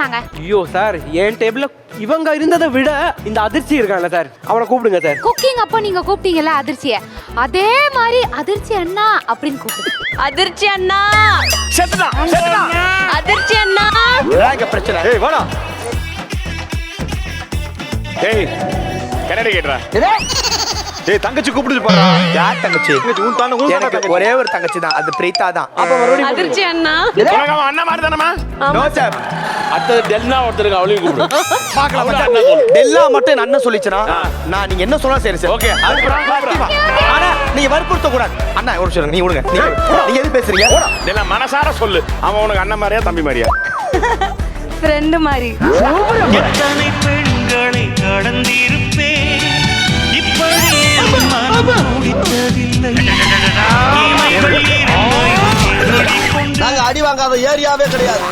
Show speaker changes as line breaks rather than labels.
சொன்னாங்க?
ஐயோ சார், என் டேபிள்ல இவங்க இருந்ததை விட இந்த அதிர்ச்சி இருக்காங்கல்ல சார், அவனை கூப்பிடுங்க சார்.
குக்கிங் அப்போ நீங்க கூப்பிட்டீங்கல்ல அதிர்ச்சிய, அதே மாதிரி அதிர்ச்சி அண்ணா அப்படின்னு கூப்பிடுங்க.
அதிர்ச்சி அண்ணா,
செத்துட்டான் செத்துட்டான்.
அதிர்ச்சி அண்ணா.
ஏங்க பிரச்சனை? ஏய் வாடா. ஏய் கனடி கேட்றா. ஏய் தங்கச்சி கூப்பிடுது பாரு.
யார் தங்கச்சி?
உன் தான
எனக்கு ஒரே ஒரு தங்கச்சி தான், அது பிரீதா தான்.
அப்ப மறுபடியும்
அதிர்ச்சி அண்ணா.
உனக்கு அவன் அண்ணன் மாதிரி தானமா?
No sir.
அடுத்தது டெல்னா ஒருத்தருக்கு அவளையும் கூப்பிடு.
பார்க்கலாம் மச்சான். டெல்லா மட்டும் என்ன அண்ணன் சொல்லிச்சனா, நான் நீங்க என்ன சொன்னா சரி சார்.
ஓகே.
ஆனா நீங்க வற்புறுத்த கூடாது. அண்ணா ஒரு சொல்லுங்க, நீ விடுங்க. நீங்க எது பேசுறீங்க?
இதெல்லாம் மனசார சொல்லு. அவன் உனக்கு அண்ணன் மாதிரியா தம்பி மாதிரியா?
ஃப்ரெண்ட் மாதிரி.
எத்தனை பெண்களை கடந்திருப்பேன், இப்படி மனம் முடித்ததில்லை.
நாங்க அடி வாங்காத ஏரியாவே கிடையாது.